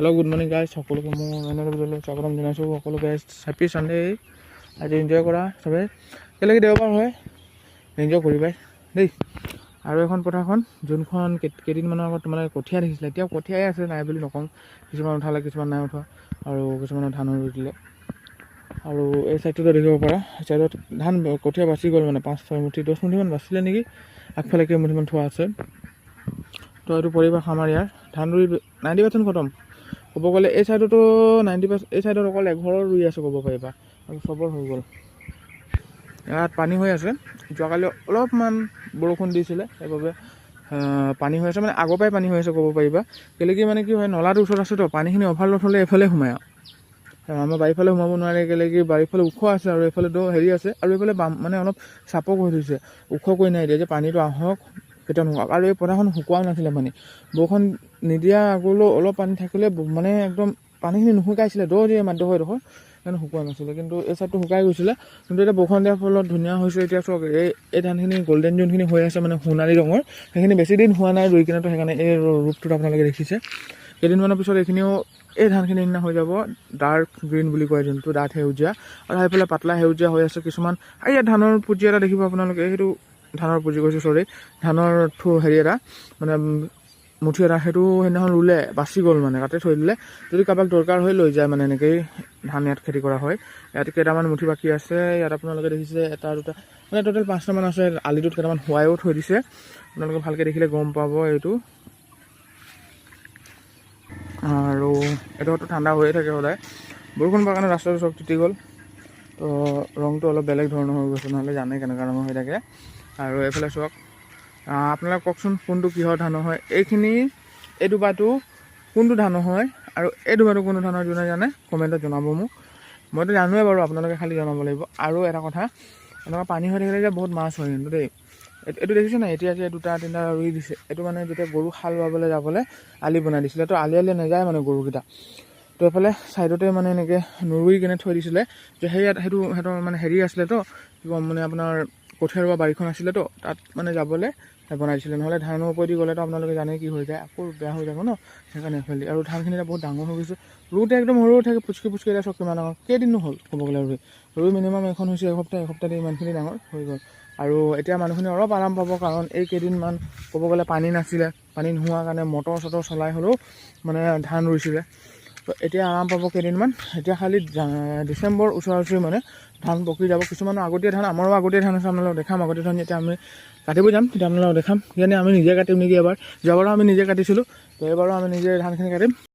Hello' good morning guys, সকলোকে মোৰ এনেদৰে স্বাগতম জনাইছোঁ। সকলো গাইজ হেপী ছানডে। আজি এনজয় কৰা চবেই, একেলগে দেওবাৰ হয়, এনজয় কৰিবাই দেই। আৰু এখন পথাৰখন যোনখন কেইদিনমানৰ আগত মানে কঠীয়া দেখিছিলে, এতিয়াও কঠীয়াই আছে, নাই বুলি নকওঁ। কিছুমান উঠালে, কিছুমান নাই উঠোৱা, আৰু কিছুমানৰ ধানো ৰুই দিলে। আৰু এই চাইডটোতো দেখিব পাৰা, চাইডত ধান কঠীয়া বাচি গ'ল, মানে 5-6 মুঠি 10 মুঠিমান বাচিলে নেকি, আগফালে কেইমুঠিমান থোৱা আছে। তো এইটো পৰিৱেশ আমাৰ ইয়াৰ। ধান ৰুই 90% খতম ক'ব গ'লে। এই চাইডতো 90%, এই চাইডত অকল এঘৰৰ ৰুই আছে ক'ব পাৰিবা, আৰু চবৰ হৈ গ'ল। ইয়াত পানী হৈ আছে, যোৱাকালি অলপমান বৰষুণ দিছিলে, সেইবাবে পানী হৈ আছে, মানে আগৰ পৰাই পানী হৈ আছে ক'ব পাৰিবা। কেলেকি মানে কি হয়, নলাটোৰ ওচৰত আছে তো, পানীখিনি অভাৰলোড হ'লে এইফালে সোমায়। আমাৰ বাৰীফালে সোমাব নোৱাৰে, কেলেকি বাৰীফালে ওখ আছে, আৰু এইফালেতো হেৰি আছে, আৰু এইফালে মানে অলপ চাপৰ হৈ থৈছে, ওখ কৰি নাই দিয়ে যে পানীটো আহক কেতিয়াও নোহোৱাক। আৰু এই পথাৰখন শুকোৱাও নাছিলে, মানে বৰষুণ নিদিয়া আগলৈও অলপ পানী থাকিলে মানে একদম পানীখিনি নুশুকাইছিলে, দিয়ে মাত্ৰ হয় ডোখৰ, সেইকাৰণে শুকোৱা নাছিলে। কিন্তু এই চাইডটো শুকাই গৈছিলে, কিন্তু এতিয়া বৰষুণ দিয়াৰ ফলত ধুনীয়া হৈছে। এতিয়া চাওক, এই ধানখিনি গল্ডেন যোনখিনি হৈ আছে, মানে সোণালী ৰঙৰ, সেইখিনি বেছি দিন হোৱা নাই ৰুই কিনে, তো সেইকাৰণে এই ৰূপটোত আপোনালোকে দেখিছে। কেইদিনমানৰ পিছত এইখিনিও, এই ধানখিনি নিচিনা হৈ যাব, ডাৰ্ক গ্ৰীণ বুলি কয় যোনটো, ডাঠ সেউজীয়া। আৰু সেইফালে পাতলা সেউজীয়া হৈ আছে কিছুমান। আৰু ইয়াত ধানৰ পুঁজি এটা দেখিব আপোনালোকে, সেইটো ধানৰ পুঁজি কৈছোঁ, চৰি, ধানৰ হেৰি এটা, মানে মুঠি এটা, সেইটো সেইদিনাখন ৰুলে, বাচি গ'ল, মানে তাতে থৈ দিলে। যদি কাৰোবাক দৰকাৰ হৈ লৈ যায়, মানে এনেকেই ধান ইয়াত খেতি কৰা হয়। ইয়াত কেইটামান মুঠি বাকী আছে, ইয়াত আপোনালোকে দেখিছে এটা দুটা, মানে টোটেল 5টামান আছে। আলিটোত কেইটামান হোৱাইও থৈ দিছে, আপোনালোকে ভালকৈ দেখিলে গম পাব এইটো। আৰু এইটোতো ঠাণ্ডা হৈয়ে থাকে সদায়, বৰষুণ পোৱাৰ কাৰণে ৰাস্তাটো চব তিতি গ'ল, তো ৰংটো অলপ বেলেগ ধৰণৰ হৈ গৈছে, নহ'লে জানে কেনেকুৱা ৰঙৰ হৈ থাকে। আৰু এইফালে চাওক, আপোনালোকে কওকচোন কোনটো কিহৰ ধানৰ হয়, এই দুবাৰটো কোনটো ধানৰ হয়, আৰু এই দুবাৰটো কোনটো ধানৰ, যোনে জানে কমেণ্টত জনাব মোক। মইতো জানোৱেই বাৰু, আপোনালোকে খালি জনাব লাগিব। আৰু এটা কথা, এনেকুৱা পানী হৈ থাকিলে যে বহুত মাছ হয় কিন্তু দেই। এইটো দেখিছে নাই, এতিয়া যে 2-3টা ৰুই দিছে, এইটো মানে যেতিয়া গৰু হাল বাবলৈ যাবলৈ আলি বনাই দিছিলে, তো আলি নাযায় মানে গৰুকেইটা, তো এইফালে ছাইডতে মানে এনেকৈ নুৰুই কিনে থৈ দিছিলে, যে সেইটো সিহঁতৰ মানে হেৰি আছিলে তো, কি ক'ম, মানে আপোনাৰ কঠীয়া ৰোৱা বাৰীখন আছিলে তো, তাত মানে যাবলৈ বনাই দিছিলে। নহ'লে ধানৰ ওপৰেদি গ'লেতো আপোনালোকে জানে কি হৈ যায়, আকৌ বেয়া হৈ যাব ন, সেইকাৰণে এইফালে। আৰু ধানখিনি এতিয়া বহুত ডাঙৰ হৈ গৈছে, ৰুওঁতে একদম সৰু থাকে, পুচকি এতিয়া চব কিমান ডাঙৰ, কেইদিনো হ'ল ক'ব গ'লে ৰুই মিনিমাম এখন হৈছে এসপ্তাহতে ইমানখিনি ডাঙৰ হৈ গ'ল। আৰু এতিয়া মানুহখিনি অলপ আৰাম পাব, কাৰণ এই কেইদিনমান ক'ব গ'লে পানী নাছিলে, পানী নোহোৱাৰ কাৰণে মটৰ চলাই হ'লেও মানে ধান ৰুইছিলে। তো এতিয়া আৰাম পাব কেইদিনমান। এতিয়া খালি ডিচেম্বৰ ওচৰা-ওচৰি মানে ধান পকি যাব। কিছুমানৰ আগতীয়া ধান, আমাৰো আগতীয়া ধান আছে, আপোনালোকক দেখাম আগতীয়া ধান। এতিয়া আমি কাটিব যাম, তেতিয়া আপোনালোকক দেখাম। সেইকাৰণে আমি নিজে কাটিম নেকি এবাৰ, যোৱাবাৰো আমি নিজে কাটিছিলোঁ, তো এইবাৰো আমি নিজে ধানখিনি কাটিম।